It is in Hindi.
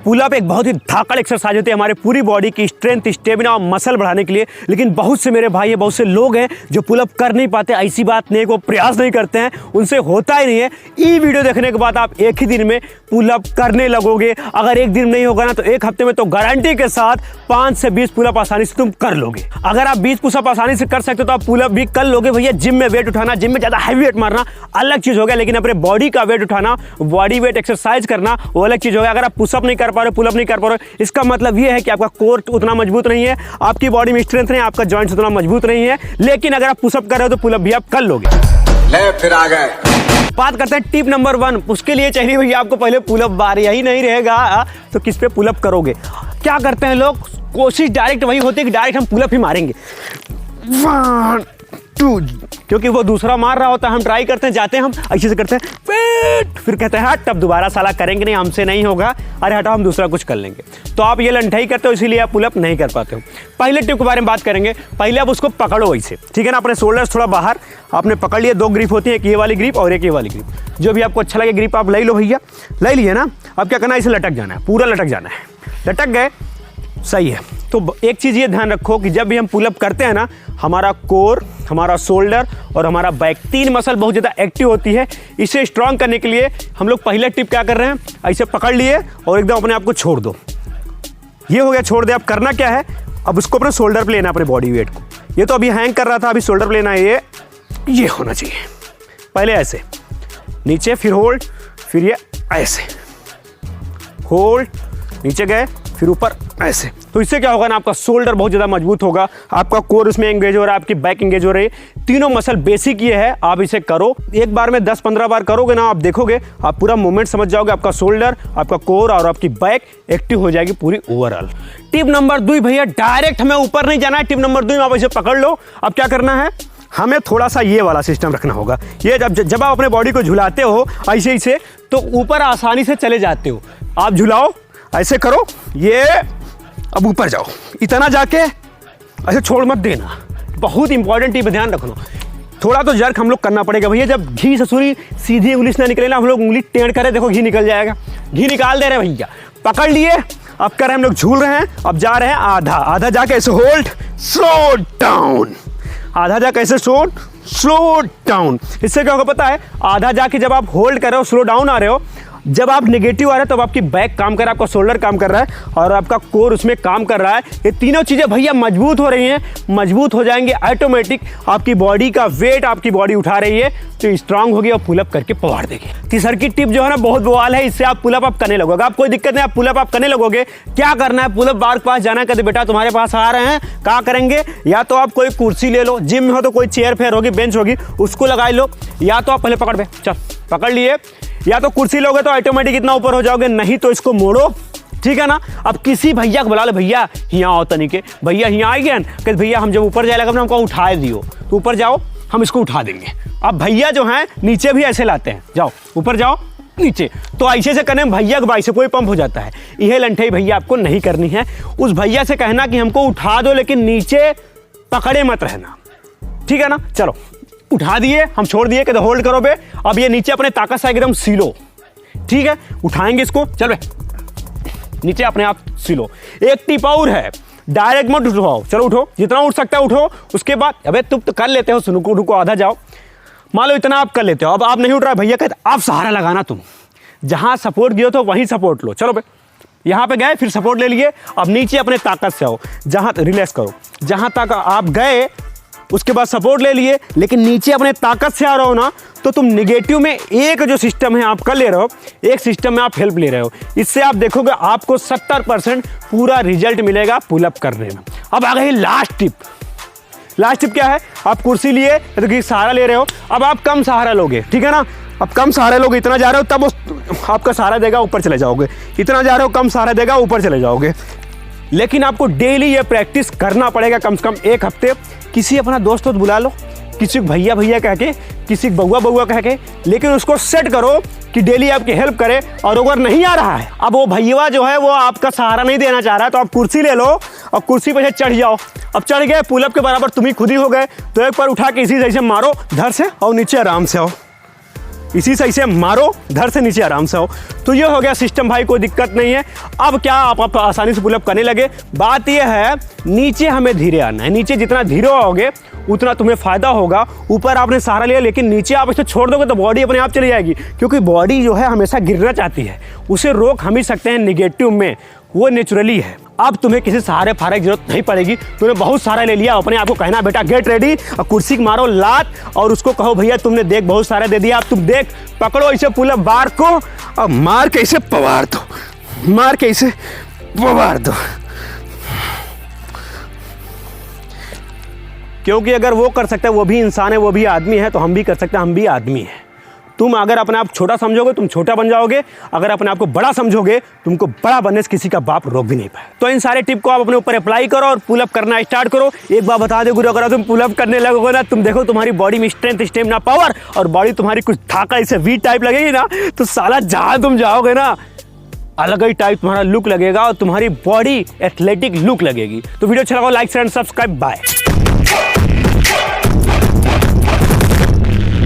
पुलअप एक बहुत ही धाकड़ एक्सरसाइज होती है हमारे पूरी बॉडी की स्ट्रेंथ, स्टेमिना और मसल बढ़ाने के लिए। लेकिन बहुत से मेरे भाई हैं, बहुत से लोग हैं जो पुलअप कर नहीं पाते। ऐसी बात नहीं, वो प्रयास नहीं करते हैं, उनसे होता ही नहीं है। ये वीडियो देखने के बाद आप एक ही दिन में पुलअप करने लगोगे। अगर एक दिन नहीं होगा ना तो एक हफ्ते में तो गारंटी के साथ 5 से 20 पुलअप आसानी से तुम कर लोगे। अगर आप 20 पुशअप आसानी से कर सकते हो तो आप पुलअप भी कर लोगे। भैया जिम में वेट उठाना, जिम में ज़्यादा हैवी वेट मारना अलग चीज़ हो गया, लेकिन अपने बॉडी का वेट उठाना, बॉडी वेट एक्सरसाइज करना वो अलग चीज़ हो गया। अगर आप पुशअप नहीं कर पा रहे, पुलअप नहीं कर पा रहे, इसका मतलब ये है कि आपका कोर उतना मजबूत नहीं है, आपकी बॉडी में स्ट्रेंथ नहीं, आपका जॉइंट्स उतना मजबूत नहीं है। लेकिन अगर आप पुशअप कर रहे हो तो पुलअप भी आप कर लोगे। ले फिर आ गए। बात करते हैं टिप नंबर 1। उसके लिए चाहिए भैया आपको पहले पुलअप बार, यही नहीं रहेगा तो किस पे पुलअप करोगे। क्या करते हैं लोग, कोशिश डायरेक्ट वही होती है कि डायरेक्ट हम पुलअप ही मारेंगे 1 2, क्योंकि वो दूसरा मार रहा होता है। हम ट्राई करते हैं, जाते हैं हम अच्छे से करते हैं वेट, फिर कहते हैं हट अब दोबारा साला करेंगे नहीं, हमसे नहीं होगा, अरे हटाओ हम दूसरा कुछ कर लेंगे। तो आप ये लंठाई करते हो, इसीलिए आप पुलअप नहीं कर पाते हो। पहले टिप के बारे में बात करेंगे। पहले आप उसको पकड़ो ऐसे, ठीक है ना, अपने शोल्डर्स थोड़ा बाहर आपने पकड़ लिए। 2 ग्रिप होती है, एक ये वाली ग्रिप और एक ये वाली ग्रिप। जो भी आपको अच्छा लगे ग्रिप आप ले लो भैया, ले लिए ना। अब क्या करना है, इसे लटक जाना है, पूरा लटक जाना है। लटक गए, सही है। तो एक चीज़ ये ध्यान रखो कि जब भी हम पुलअप करते हैं ना, हमारा कोर, हमारा शोल्डर और हमारा बैक, 3 मसल बहुत ज़्यादा एक्टिव होती है। इसे स्ट्रांग करने के लिए हम लोग पहले टिप क्या कर रहे हैं, ऐसे पकड़ लिए और एकदम अपने आप को छोड़ दो। ये हो गया, छोड़ दे। अब करना क्या है, अब उसको अपने शोल्डर पे लेना, अपने बॉडी वेट को। ये तो अभी हैंग कर रहा था, अभी शोल्डर पे लेना है। ये होना चाहिए। पहले ऐसे नीचे, फिर होल्ड, फिर ये ऐसे होल्ड, नीचे गए, फिर ऊपर ऐसे। तो इससे क्या होगा ना, आपका शोल्डर बहुत ज़्यादा मजबूत होगा, आपका कोर उसमें एंगेज हो रहा है, आपकी बैक एंगेज हो रही है। तीनों मसल बेसिक ये है। आप इसे करो, एक बार में 10-15 बार करोगे ना, आप देखोगे आप पूरा मूवमेंट समझ जाओगे। आपका शोल्डर, आपका कोर और आपकी बैक एक्टिव हो जाएगी पूरी ओवरऑल। टिप नंबर 2 भैया, डायरेक्ट हमें ऊपर नहीं जाना है। टिप नंबर 2 में आप इसे पकड़ लो। अब क्या करना है, हमें थोड़ा सा ये वाला सिस्टम रखना होगा। ये जब आप अपने बॉडी को झुलाते हो ऐसे ऐसे, तो ऊपर आसानी से चले जाते हो। आप झुलाओ, ऐसे करो, ये अब ऊपर जाओ, इतना जाके ऐसे छोड़ मत देना। बहुत इंपॉर्टेंट टिप, ध्यान रखना। थोड़ा तो जर्क हम लोग करना पड़ेगा भैया। जब घी से सूरी सीधी उंगली से ना निकले ना, हम लोग उंगली टेढ़ करें, देखो घी निकल जाएगा। घी निकाल दे रहे हैं भैया, पकड़ लिए। अब कर रहे हैं हम लोग, झूल रहे हैं। अब जा रहे हैं आधा आधा जाके ऐसे होल्ड, स्लो डाउन, आधा जाके ऐसे स्लो डाउन। इससे क्या होगा पता है, आधा जाके जब आप होल्ड कर रहे हो, स्लो डाउन आ रहे हो, जब आप नेगेटिव आ रहे हो तब आपकी बैक काम कर रहा है, आपका शोल्डर काम कर रहा है और आपका कोर उसमें काम कर रहा है। ये तीनों चीज़ें भैया मजबूत हो रही हैं, मजबूत हो जाएंगे ऑटोमेटिक। आपकी बॉडी का वेट आपकी बॉडी उठा रही है तो स्ट्रांग होगी और पुलअप करके पवाड़ देगी। तीसरी की टिप जो है ना, बहुत बवाल है। इससे आप पुलअप आप करने लगोगे, आप कोई दिक्कत नहीं, आप पुलअप आप करने लगोगे। क्या करना है, पुलअप बार के पास जाना है, कहते बेटा तुम्हारे पास आ रहे हैं, क्या करेंगे, या तो आप कोई कुर्सी ले लो, जिम में हो तो कोई चेयर फेयर होगी, बेंच होगी, उसको लगा लो, या तो आप पहले पकड़ पे, चल पकड़ लिए, या तो कुर्सी लोगे तो ऑटोमेटिक इतना ऊपर हो जाओगे, नहीं तो इसको मोड़ो, ठीक है ना। अब किसी भैया को बुला लो, भैया यहाँ आओ तनिके, भैया यहाँ आएंगे कहते भैया हम जब ऊपर जाए लगा हमको उठा दियो, तो ऊपर जाओ हम इसको उठा देंगे। अब भैया जो हैं नीचे भी ऐसे लाते हैं, जाओ ऊपर जाओ नीचे, तो ऐसे से करने में भैया के बाई से कोई पंप हो जाता है। यह लंठाई भैया आपको नहीं करनी है। उस भैया से कहना कि हमको उठा दो, लेकिन नीचे पकड़े मत रहना, ठीक है ना। चलो उठा दिए, हम छोड़ दिए, कहते होल्ड करो बे। अब ये नीचे अपने ताकत से एकदम सीलो, ठीक है, उठाएंगे इसको, चल बे नीचे अपने आप सीलो। एक टिप और है, डायरेक्ट मत उठाओ, चलो उठो, जितना उठ सकता है उठो। उसके बाद अबे तुम तो कर लेते हो, सुनो रुको आधा जाओ, मान लो इतना आप कर लेते हो। अब आप नहीं उठ रहा, भैया कहते आप सहारा लगाना, तुम जहां सपोर्ट दियो तो वहीं सपोर्ट लो। चलो बे, यहाँ पे गए, फिर सपोर्ट ले लिए। अब नीचे अपने ताकत से आओ, जहां रिलैक्स करो, जहां तक आप गए उसके बाद सपोर्ट ले लिए, लेकिन नीचे अपने ताकत से आ रहे हो ना, तो तुम नेगेटिव में एक जो सिस्टम है आप कर ले रहे हो, एक सिस्टम में आप हेल्प ले रहे हो। इससे आप देखोगे आपको 70% पूरा रिजल्ट मिलेगा पुलअप करने में। अब आ गई लास्ट टिप। लास्ट टिप क्या है, आप कुर्सी लिए तो कि सहारा ले रहे हो, अब आप कम सहारा लोगे, ठीक है ना। अब कम सहारा लोगे, इतना जा रहे हो तब आपका सहारा देगा, ऊपर चले जाओगे, इतना जा रहे हो कम सहारा देगा, ऊपर चले जाओगे। लेकिन आपको डेली ये प्रैक्टिस करना पड़ेगा, कम से कम 1 हफ्ते। किसी अपना दोस्त तो बुला लो, किसी को भैया भैया कह के, किसी को बउआ बउआ कह के, लेकिन उसको सेट करो कि डेली आपकी हेल्प करे। और अगर नहीं आ रहा है, अब वो भैया जो है वो आपका सहारा नहीं देना चाह रहा है, तो आप कुर्सी ले लो और कुर्सी पे चढ़ जाओ। अब चढ़ गए, पुलअप के बराबर तुम ही खुद ही हो गए, तो एक बार उठा के इसी जैसे मारो धर से और नीचे आराम से आओ। इसी से इसे मारो, धड़ से नीचे आराम से हो। तो ये हो गया सिस्टम भाई, कोई दिक्कत नहीं है। अब क्या आप आसानी से पुलअप करने लगे। बात यह है नीचे हमें धीरे आना है, नीचे जितना धीरे आओगे उतना तुम्हें फायदा होगा। ऊपर आपने सहारा लिया लेकिन नीचे आप इसे छोड़ दोगे तो बॉडी अपने आप चली जाएगी, क्योंकि बॉडी जो है हमेशा गिरना चाहती है, उसे रोक हम ही सकते हैं निगेटिव में, वो नेचुरली है। अब तुम्हें किसी सहारे फारे की जरूरत नहीं पड़ेगी। तूने बहुत सारा ले लिया, अपने आप को कहना बेटा गेट रेडी, और कुर्सी मारो लात और उसको कहो भैया तुमने देख बहुत सारा दे दिया, अब तुम देख पकड़ो इसे पुलअप बार को और मार के इसे पवार दो, मार के इसे पवार दो। क्योंकि अगर वो कर सकता है, वो भी इंसान है, वो भी आदमी है, तो हम भी कर सकते हैं, हम भी आदमी हैं। तुम अगर अपने आप छोटा समझोगे तुम छोटा बन जाओगे, अगर अपने आप को बड़ा समझोगे तुमको बड़ा बनने से किसी का बाप रोक भी नहीं पाए। तो इन सारे टिप को आप अपने ऊपर अप्लाई करो और पुलअप करना स्टार्ट करो। एक बार बता दे गुरु, अगर तुम पुलअप करने लगोगे ना, तुम देखो तुम्हारी बॉडी में स्ट्रेंथ, स्टेमिना, पावर, और बॉडी तुम्हारी कुछ धाका इसे वी टाइप लगेगी ना, तो साला जहां तुम जाओगे ना अलग ही टाइप तुम्हारा लुक लगेगा और तुम्हारी बॉडी एथलेटिक लुक लगेगी। तो वीडियो अच्छा लगा like share and subscribe. Bye.